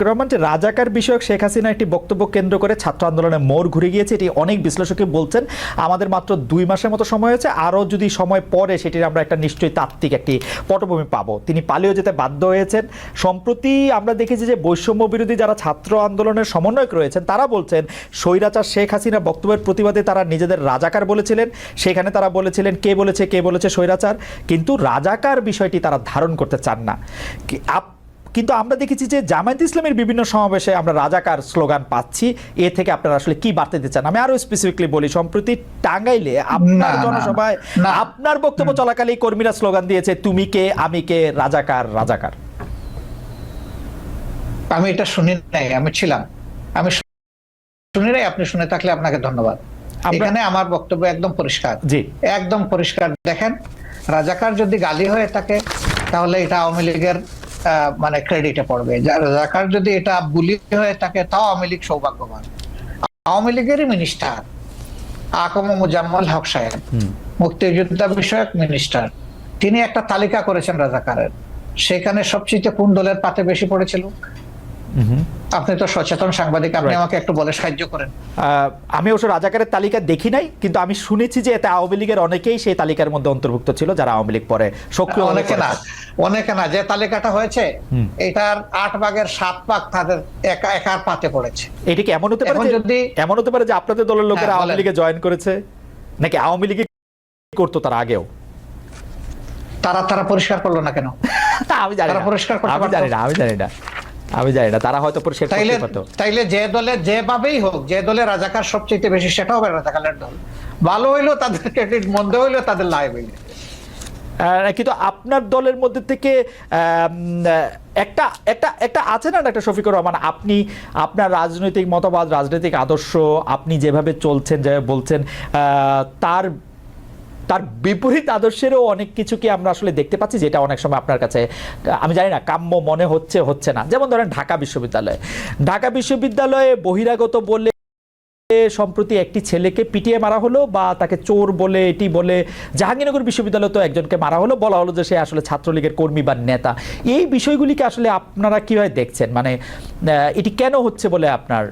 শফিকুর রহমান, যে রাজাকার বিষয়ক শেখ হাসিনা একটি বক্তব্য কেন্দ্র করে ছাত্র আন্দোলনের মোড় ঘুরে গিয়েছে, এটি অনেক বিশ্লেষকই বলছেন। আমাদের মাত্র 2 মাসের মতো সময় হয়েছে, আরও যদি সময় পরে সেটির আমরা একটা নিশ্চয়ই তাত্ত্বিক একটি পটভূমি পাবো। তিনি পালিয়ে যেতে বাধ্য হয়েছেন। সম্প্রতি আমরা দেখেছি যে বৈষম্য বিরোধী যারা ছাত্র আন্দোলনের সমন্বয়ক রয়েছেন তারা বলছেন স্বৈরাচার শেখ হাসিনা বক্তব্যের প্রতিবাদে তারা নিজেদের রাজাকার বলেছিলেন। সেখানে তারা বলেছিলেন কে বলেছে স্বৈরাচার, কিন্তু রাজাকার বিষয়টি তারা ধারণ করতে চান না। কিন্তু আমরা দেখেছি যে জামায়াত ইসলামের বিভিন্ন সমাবেশে আমরা রাজাকার স্লোগান পাচ্ছি। এ থেকে আপনারা আসলে কি বার্তা দিতে চান? আমি আরো স্পেসিফিকলি বলি, সম্প্রতি টাঙ্গাইলে আপনার জনসভায় আপনার বক্তব্য চলাকালে কর্মীরা স্লোগান দিয়েছে তুমি কে আমি কে, রাজাকার রাজাকার। আমি এটা শুনি নাই, আমি ছিলাম, আমি শুনি নাই। আপনি শুনে থাকলে আপনাকে ধন্যবাদ। এখানে আমার বক্তব্য একদম পরিষ্কার, জি একদম পরিষ্কার। দেখেন, রাজাকার যদি গালি হয়ে থাকে তাহলে এটা আওয়ামী লীগের মানে ক্রেডিটে পড়বে। রাজাকার যদি এটা বুলি হয়ে থাকে তাও আওয়ামী লীগ সৌভাগ্যবান। আওয়ামী লীগেরই মিনিস্টার আকম মুজাম্মল হক সাহেব, মুক্তিযোদ্ধা বিষয়ক মিনিস্টার, তিনি একটা তালিকা করেছেন রাজাকারের। সেখানে সবচেয়ে কোন দলের পাতে বেশি পড়েছিল? আপনি তো সচেতন সাংবাদিক, আপনি আমাকে একটু বলে সাহায্য করেন। আমি অবশ্য রাজাকারের তালিকা দেখি নাই, কিন্তু আমি শুনেছি যে এতে আওয়ামী লীগের অনেকেই সেই তালিকার মধ্যে অন্তর্ভুক্ত ছিল, যারা আওয়ামী লীগ পরে সক্রিয়। অনেকে না, যে তালিকাটা হয়েছে এটার 8 ভাগের 7 ভাগ তাদের একার পাতে পড়েছে। এটি কি এমন হতে পারে যে আপনাদের দলের লোকেরা আওয়ামী লীগে জয়েন করেছে, নাকি আওয়ামী লীগে করতো তার আগেও? তারা পরিষ্কার করলো না কেন? আমি জানি না, তারা হয়তো পরিষ্কার করতে পারতো। তাইলে যে দলে যেভাবেই হোক, যে দলে রাজাকার সবচেয়ে বেশি সেটা হবে রাজাকারের দল। ভালো হইলো তাদের ক্রেডিট, মন্দ হইলো তাদের লাইবিলিটি। কিন্তু আপনার দলের মধ্যে থেকে একটা আছে না একটা শফিকুর রহমান, আপনি আপনার রাজনৈতিক মতবাদ, রাজনৈতিক আদর্শ, আপনি যেভাবে চলছেন, যেভাবে বলছেন, তার বিপরীত আদর্শেরও অনেক কিছু কি আমরা আসলে দেখতে পাচ্ছি, যেটা অনেক সময় আপনার কাছে আমি জানি না কাম্য মনে হচ্ছে না। যেমন ধরেন ঢাকা বিশ্ববিদ্যালয়ে বহিরাগত বলে সম্প্রতি একটি ছেলেকে পিটিয়ে মারা হলো, বা তাকে চোর বলে এটি বলে জাহাঙ্গীরনগর বিশ্ববিদ্যালয়ে তো একজনকে মারা হলো, বলা হলো যে সে আসলে ছাত্রলীগের কর্মী বা নেতা। এই বিষয়গুলিকে আসলে আপনারা কিভাবে দেখছেন? মানে এটি কেন হচ্ছে বলে আপনার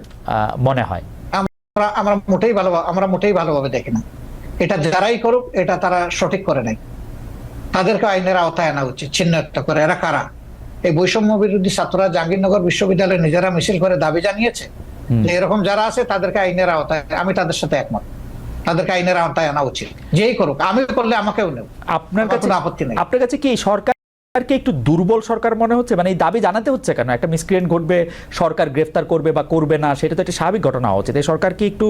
মনে হয়? আমরা মোটেই ভালোভাবে দেখি না। এটা যারাই করুক এটা তারা সঠিক করে নাই। তাদেরকে আইনের আওতায় আনা উচিত, চিহ্নিত করে এরা কারা। এই বৈষম্য বিরোধী ছাত্ররা জাহাঙ্গীরনগর বিশ্ববিদ্যালয়ে নিজেরা মিছিল করে দাবি জানিয়েছে যে এরকম যারা আছে তাদেরকে আইনের আওতায়, আমি তাদের সাথে একমত, তাদেরকে আইনের আওতায় আনা উচিত। যেই করুক, আমি করলে আমাকেও নেব, আপনার কাছে আপত্তি নেই। আপনার কাছে কি সরকারকে একটু দুর্বল সরকার মনে হচ্ছে? মানে এই দাবি জানাতে হচ্ছে কেন? একটা মিসক্রিয়েন্ট ঘটবে, সরকার গ্রেফতার করবে বা করবে না, সেটা তো একটা স্বাভাবিক ঘটনা হওয়া উচিত। এই সরকার কি একটু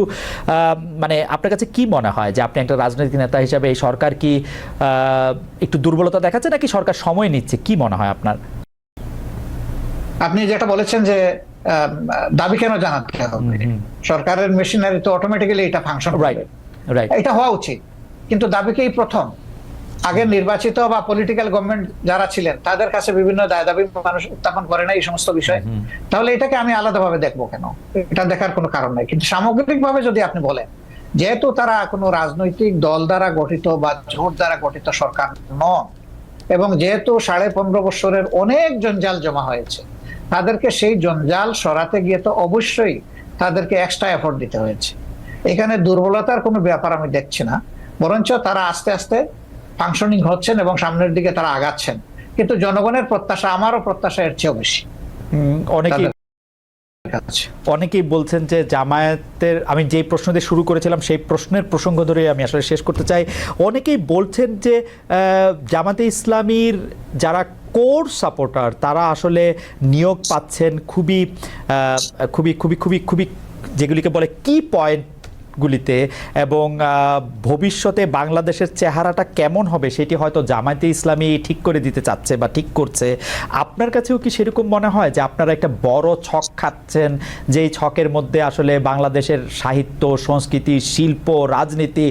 মানে আপনার কাছে কি মনে হয় যে আপনি একটা রাজনৈতিক নেতা হিসাবে এই সরকার কি একটু দুর্বলতা দেখাচ্ছে, নাকি সরকার সময় নিচ্ছে? কি মনে হয় আপনার? আপনি যেটা বলেছেন যে দাবি কেন জানাতে হবে, সরকারের মেশিনারি তো অটোমেটিক্যালি এটা ফাংশন করবে, এটা হওয়া উচিত। কিন্তু দাবিকেই প্রথম, আগে নির্বাচিত বা পলিটিক্যাল গভর্নমেন্ট যারা ছিলেন তাদের কাছে বিভিন্ন দাবি মানুষ উত্থাপন করে না এই সমস্ত বিষয়, তাহলে এটাকে আমি আলাদাভাবে দেখবো কেন? এটা দেখার কোনো কারণ নাই। কিন্তু সামগ্রিকভাবে যদি আপনি বলেন, যেহেতু তারা কোনো রাজনৈতিক দল দ্বারা গঠিত বা জোট দ্বারা গঠিত সরকার নন, এবং যেহেতু 15.5 বছরের অনেক জঞ্জাল জমা হয়েছে, তাদেরকে সেই জঞ্জাল সরাতে গিয়ে তো অবশ্যই তাদেরকে এক্সট্রা এফোর্ট দিতে হয়েছে। এখানে দুর্বলতার কোনো ব্যাপার আমি দেখছি না, বরঞ্চ তারা আস্তে আস্তে ফাংশনিং হচ্ছেন এবং সামনের দিকে তারা আগাচ্ছেন। কিন্তু জনগণের প্রত্যাশা, আমারও প্রত্যাশা এর চেয়েও বেশি। অনেকেই বলছেন যে জামায়াতের, আমি যেই প্রশ্ন দিয়ে শুরু করেছিলাম সেই প্রশ্নের প্রসঙ্গ ধরে আমি আসলে শেষ করতে চাই। অনেকেই বলছেন যে জামায়াতে ইসলামীর যারা কোর সাপোর্টার তারা আসলে নিয়োগ পাচ্ছেন খুবই খুবই খুবই খুবই খুবই যেগুলিকে বলে কি পয়েন্টগুলিতে, এবং ভবিষ্যতে বাংলাদেশের চেহারাটা কেমন হবে সেটি হয়তো জামায়াতে ইসলামী ঠিক করে দিতে চাচ্ছে বা ঠিক করছে। আপনার কাছেও কি সেরকম মনে হয় যে আপনারা একটা বড় ছক খাচ্ছেন, যেই ছকের মধ্যে আসলে বাংলাদেশের সাহিত্য, সংস্কৃতি, শিল্প, রাজনীতি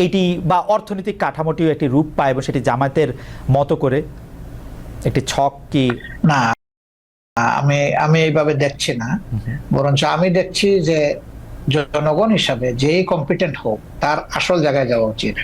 এটি বা অর্থনৈতিক কাঠামোটিও একটি রূপ পায়, এবং সেটি জামায়াতের মতো করে একটি ছক? কি না, আমি এইভাবে দেখছি না, বরঞ্চ আমি দেখছি যে জনগণ হিসাবে যেই কম্পিটেন্ট হোক তার আসল জায়গায় যাওয়া উচিত।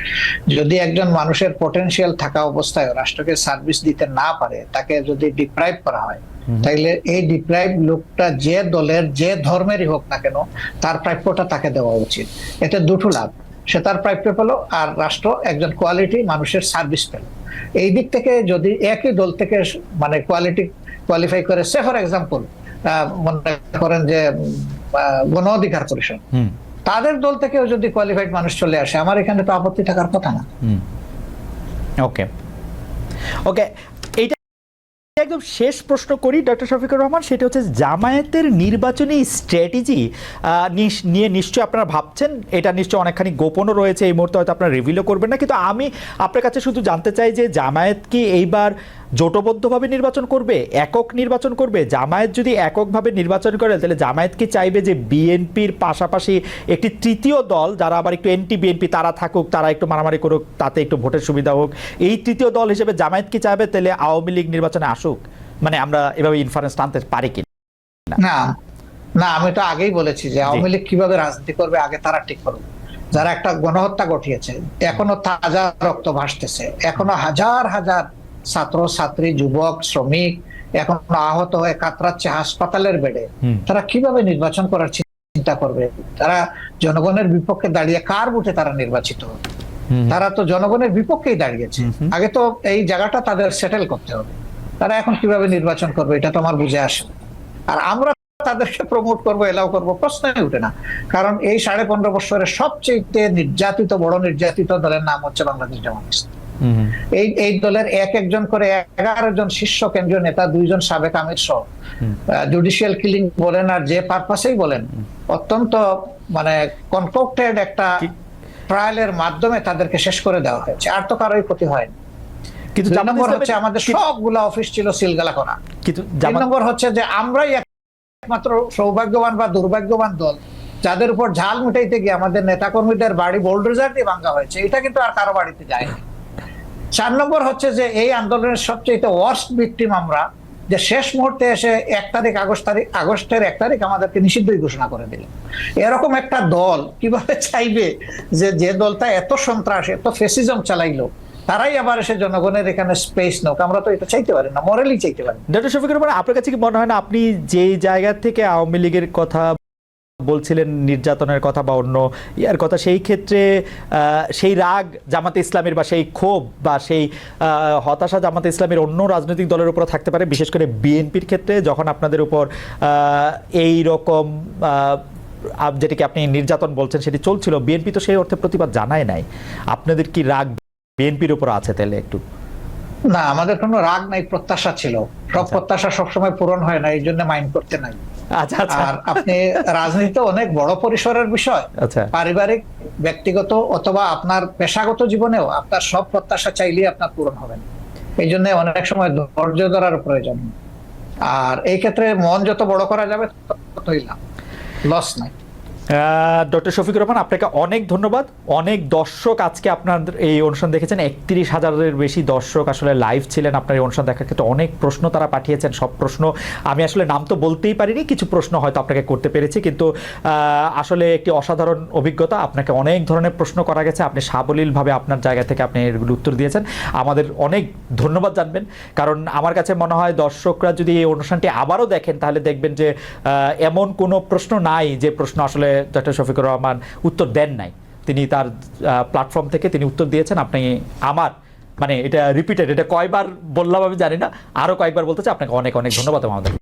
যদি একজন মানুষের পটেনশিয়াল থাকা অবস্থায় রাষ্ট্রকে সার্ভিস দিতে না পারে, তাকে যদি ডিপ্রাইভ করা হয়, তাইলে এই ডিপ্রাইভ লোকটা যে দলের যে ধর্মেরই হোক না কেন, তার প্রাপ্যটা তাকে দেওয়া উচিত। এতে দুটো লাভ, সে তার প্রাপ্য পেল, আর রাষ্ট্র একজন কোয়ালিটি মানুষের সার্ভিস পেল। এই দিক থেকে যদি একই দল থেকে মানে কোয়ালিফাই করে, সে ফর এক্সাম্পল মনে করেন যে গণ অধিকার পরিষদ, তাদের দল থেকেও যদি কোয়ালিফাইড মানুষ চলে আসে, আমার এখানে তো আপত্তি থাকার কথা না। ওকে ওকে, এইটা একদম শেষ প্রশ্ন করি ডক্টর শফিকুর রহমান, সেটা হচ্ছে জামায়াতের নির্বাচনী স্ট্র্যাটেজি নিয়ে নিশ্চয়ই আপনারা ভাবছেন, এটা নিশ্চয়ই অনেকখানি গোপনও রয়েছে, এই মুহূর্তে হয়তো আপনারা রিভিলও করবেন না, কিন্তু আমি আপনার কাছে শুধু জানতে চাই যে জামায়াত কি এইবার জোটবদ্ধভাবে নির্বাচন করবে, একক নির্বাচন করবে? জামায়াত যদি এককভাবে নির্বাচন করে, তাহলে জামায়াত কি চাইবে যে বিএনপির পাশাপাশি একটি তৃতীয় দল, যারা আবার একটু এন্টি বিএনপি, তারা থাকুক, তারা একটু মারামারি করুক, তাতে একটু ভোটের সুবিধা হোক, এই তৃতীয় দল হিসেবে জামায়াত কি চাইবে তাহলে আওয়ামী লীগ নির্বাচনে আসুক? মানে আমরা এভাবে ইনফারেন্স টানতে পারি কি না? না, আমি তো আগেই বলেছি যে আওয়ামী লীগ কিভাবে রাজনীতি করবে আগে তারা ঠিক করবে। যারা একটা গণহত্যা ঘটিয়েছে, এখনো তাজা রক্ত ভাসতেছে, এখনো হাজার হাজার ছাত্র ছাত্রী, যুবক, শ্রমিক এখনো আহত হয়ে কাতরাচ্ছে হাসপাতালের বেডে, তারা কিভাবে নির্বাচন করার চিন্তা করবে? তারা জনগণের বিপক্ষে দাঁড়িয়ে কার বুটে তারা নির্বাচিত হবে? তারা তো জনগণের বিপক্ষেই দাঁড়িয়েছে। আগে তো এই জায়গাটা তাদের সেটেল করতে হবে। তারা এখন কিভাবে নির্বাচন করবে এটা তো আমার বুঝে আসে। আর আমরা তাদেরকে প্রমোট করবো, এলাও করবো, প্রশ্নই উঠে না। কারণ এই 15.5 বছরের সবচেয়ে নির্যাতিত, বড় নির্যাতিত দলের নাম হচ্ছে বাংলাদেশ জামাত ইসলামী। এই দলের একজন করে 11 জন শীর্ষ কেন্দ্রীয় নেতা, 2 জন সাবেক আমির সহ, জুডিশিয়াল কিলিং বলেন আর যে পারপাসেই বলেন, অত্যন্ত মানে কনকক্টেড একটা ট্রায়ালের মাধ্যমে তাদেরকে শেষ করে দেওয়া হয়েছে। আর তো কারোই ক্ষতি হয়নি। কিন্তু 2 নম্বর হচ্ছে আমাদের সবগুলা অফিস ছিল সিলগালা করা। কিন্তু 3 নম্বর হচ্ছে যে আমরাই একমাত্র সৌভাগ্যবান বা দুর্ভাগ্যবান দল যাদের উপর ঝাল মিটাইতে গিয়ে আমাদের নেতাকর্মীদের বাড়ি বোল্ডোজার দিয়ে ভাঙা হয়েছে। এটা কিন্তু আর কারো বাড়িতে যায়নি। 4 নম্বর হচ্ছে যে এই আন্দোলনের সবচেয়ে ওয়ার্স্ট ভিকটিম আমরা, যে শেষ মুহূর্তে এসে আগস্টের 1 তারিখ আমাদেরকে নিষিদ্ধই ঘোষণা করে দিল। এরকম একটা দল কিভাবে চাইবে যে দলটা এত সন্ত্রাস, এত ফেসিজম চালাইলো, তারাই আবার এসে জনগণের এখানে স্পেস নোক? আমরা তো এটা চাইতে পারি না, মরালি চাইতে পারি। ডক্টর শফিকুর রহমান, আপনার কাছে কি মনে হয় না আপনি যে জায়গা থেকে আওয়ামী লীগের কথা বলছিলেন, নির্যাতনের কথা বা অন্য ইয়ার কথা, সেই ক্ষেত্রে সেই রাগ জামাতে ইসলামের বা সেই ক্ষোভ বা সেই হতাশা জামাতে ইসলামের অন্য রাজনৈতিক দলের উপর থাকতে পারে, বিশেষ করে বিএনপির ক্ষেত্রে যখন আপনাদের উপর এই রকম যেটিকে আপনি নির্যাতন বলছেন সেটি চলছিল, বিএনপি তো সেই অর্থে প্রতিবাদ জানায় নাই, আপনাদের কি রাগ বিএনপির উপর আছে? তাহলে একটু না, আমাদের কোনো রাগ নাই, প্রত্যাশা ছিল। সব প্রত্যাশা সবসময় পূরণ হয় না, এই জন্য মাইন্ড করতে নাই। আর আপনি রাজনীতি অনেক বড় পরিসরের বিষয়, পারিবারিক, ব্যক্তিগত অথবা আপনার পেশাগত জীবনেও আপনার সব প্রত্যাশা চাইলেই আপনার পূরণ হবে না। এই জন্য অনেক সময় ধৈর্য ধরার প্রয়োজন। আর এই ক্ষেত্রে মন যত বড় করা যাবে ততই লাভ, লস নাই। ডক্টর শফিকুর রহমান, আপনাকে অনেক ধন্যবাদ। অনেক দর্শক আজকে আপনার এই অনুষ্ঠান দেখেছেন, 31,000-এর বেশি দর্শক আসলে লাইভ ছিলেন আপনার এই অনুষ্ঠান দেখার ক্ষেত্রে। অনেক প্রশ্ন তারা পাঠিয়েছেন, সব প্রশ্ন আমি আসলে নাম তো বলতেই পারিনি, কিছু প্রশ্ন হয়তো আপনাকে করতে পেরেছি, কিন্তু আসলে একটি অসাধারণ অভিজ্ঞতা। আপনাকে অনেক ধরনের প্রশ্ন করা গেছে, আপনি সাবলীলভাবে আপনার জায়গা থেকে আপনি এগুলো উত্তর দিয়েছেন, আমাদের অনেক ধন্যবাদ জানবেন। কারণ আমার কাছে মনে হয় দর্শকরা যদি এই অনুষ্ঠানটি আবারও দেখেন তাহলে দেখবেন যে এমন কোনো প্রশ্ন নাই যে প্রশ্ন আসলে ডক্টর শফিকুর রহমান উত্তর দেন নাই। তিনি তার প্ল্যাটফর্ম থেকে তিনি উত্তর দিয়েছেন। আপনি আমার মানে এটা রিপিটেড, এটা কয়বার বললাম আমি জানি না, আরো কয়েকবার বলতে চাই। আপনাকে অনেক অনেক ধন্যবাদ আমাদের।